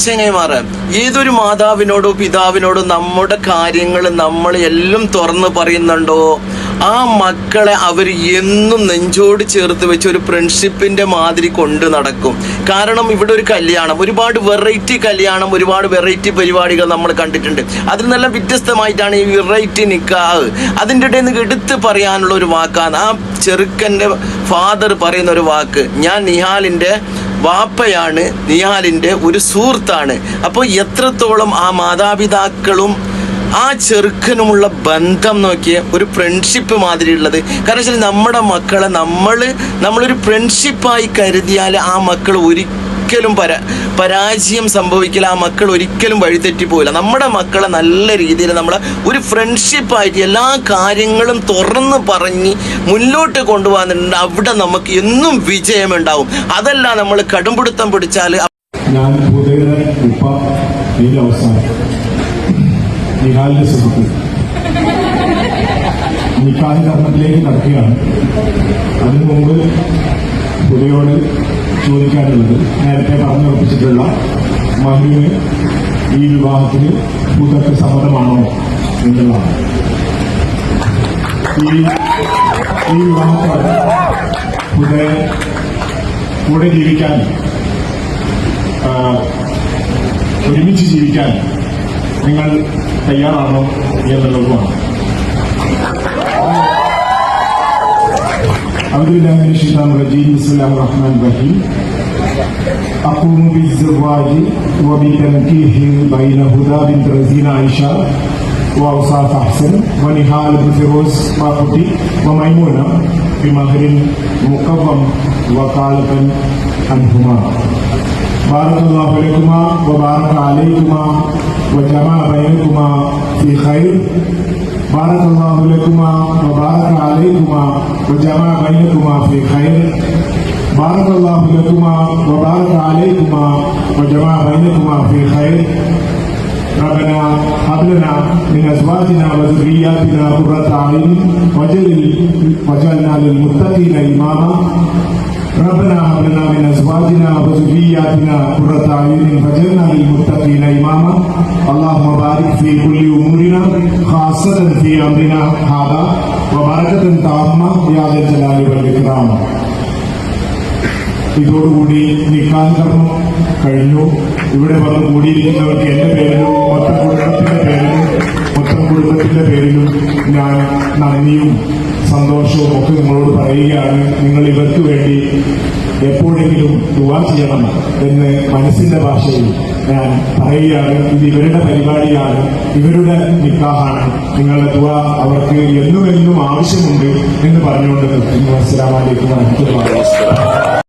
ചെങ്ങൈമാറ്, ഏതൊരു മാതാവിനോടോ പിതാവിനോടോ നമ്മുടെ കാര്യങ്ങൾ നമ്മൾ എല്ലാം തുറന്ന് പറയുന്നുണ്ടോ, ആ മക്കളെ അവർ എന്നും നെഞ്ചോട് ചേർത്ത് വെച്ച് ഒരു ഫ്രണ്ട്ഷിപ്പിന്റെ മാതിരി കൊണ്ട് നടക്കും. കാരണം ഇവിടെ ഒരു കല്യാണം, ഒരുപാട് വെറൈറ്റി കല്യാണം, ഒരുപാട് വെറൈറ്റി പരിപാടികൾ നമ്മൾ കണ്ടിട്ടുണ്ട്. അതിൽ നിന്നെല്ലാം വ്യത്യസ്തമായിട്ടാണ് ഈ വെറൈറ്റി നിക്കാഹ്. അതിൻ്റെ ഇടയിൽ നിന്ന് എടുത്ത് പറയാനുള്ള ഒരു വാക്കാണ് ആ ചെറുക്കൻ്റെ ഫാദർ പറയുന്ന ഒരു വാക്ക്, ഞാൻ നിഹാലിൻ്റെ വാപ്പയാണ്, നിഹാലിൻ്റെ ഒരു സുഹൃത്താണ്. അപ്പോൾ എത്രത്തോളം ആ മാതാപിതാക്കളും ആ ചെറുക്കനുമുള്ള ബന്ധം നോക്കിയ ഒരു ഫ്രണ്ട്ഷിപ്പ് മാതിരി ഉള്ളത്. കാരണം വെച്ചാൽ നമ്മുടെ മക്കളെ നമ്മളൊരു ഫ്രണ്ട്ഷിപ്പായി കരുതിയാൽ ആ മക്കൾ ഒരിക്കലും പരാജയം സംഭവിക്കില്ല, ആ മക്കൾ ഒരിക്കലും വഴിതെറ്റി പോയില്ല. നമ്മുടെ മക്കളെ നല്ല രീതിയിൽ നമ്മൾ ഒരു ഫ്രണ്ട്ഷിപ്പായിട്ട് എല്ലാ കാര്യങ്ങളും തുറന്ന് പറഞ്ഞ് മുന്നോട്ട് കൊണ്ടുപോകുന്നുണ്ട്. അവിടെ നമുക്ക് എന്നും വിജയമുണ്ടാവും. അതല്ല നമ്മൾ കടുംപിടുത്തം പിടിച്ചാൽ നിഹാലിന്റെ സുഹൃത്ത് നിക്കാഹ് കർമ്മത്തിലേക്ക് കടക്കുകയാണ്. അതിനു മുമ്പ് പുതിയോട് ചോദിക്കാനുള്ളത്, നേരത്തെ പറഞ്ഞുറപ്പിച്ചിട്ടുള്ള മഹുവിന് ഈ വിവാഹത്തിന് പുതൊക്കെ സമ്മതമാണോ എന്നുള്ളതാണ്. ഈ വിവാഹത്തോടെ കൂടെ ജീവിക്കാൻ, ഒരുമിച്ച് ജീവിക്കാൻ നിങ്ങൾ തയ്യാറാണോ എന്നുള്ളതുമാണ്. أقوم بالزواج وبتنكيح بين هدى بنت رزين عائشة وأوصاف أحسن ونهال بفيروز باقوتي وميمونة بمهر مقوم وقالة عنهما. بارك الله لكما وبارك عليكما وجمع بينكما في خير. بارك الله لكما وبارك عليكما وجمع بينكما في خير. بارك الله لكما وبارك عليكما وجمع بينكما في خير. ربنا هب لنا من ازواجنا وذرياتنا قرة اعين واجعلنا للمتقين اماما. ربنا هب لنا من ازواجنا وذرياتنا قرة اعين واجعلنا للمتقين اماما. اللهم بارك في كل امورنا خاصة في امرنا هذا وبركة تامة يا ذا الجلال والاكرام. ഇതോടുകൂടി നിക്കാഹ് കർമ്മം കഴിഞ്ഞു. ഇവിടെ വന്ന് കൂടിയിരിക്കുന്നവർക്ക് എന്റെ പേരിലും മൊത്തം കുടുംബത്തിന്റെ പേരിലും ഞാൻ നന്ദിയും സന്തോഷവും ഒക്കെ നിങ്ങളോട് പറയുകയാണ്. നിങ്ങൾ ഇവർക്ക് വേണ്ടി എപ്പോഴെങ്കിലും ദുആ ചെയ്യണം എന്ന് മനസ്സിന്റെ ഭാഷയിൽ ഞാൻ പറയുകയാണ്. ഇത് ഇവരുടെ പരിപാടിയാണ്, ഇവരുടെ നിക്കാഹാണ്. നിങ്ങളുടെ ദുആ അവർക്ക് എന്നും ആവശ്യമുണ്ട് എന്ന് പറഞ്ഞുകൊണ്ട് നിർത്തുന്നു. അസ്സലാമു അലൈക്കും വറഹ്മത്തുള്ളാഹി.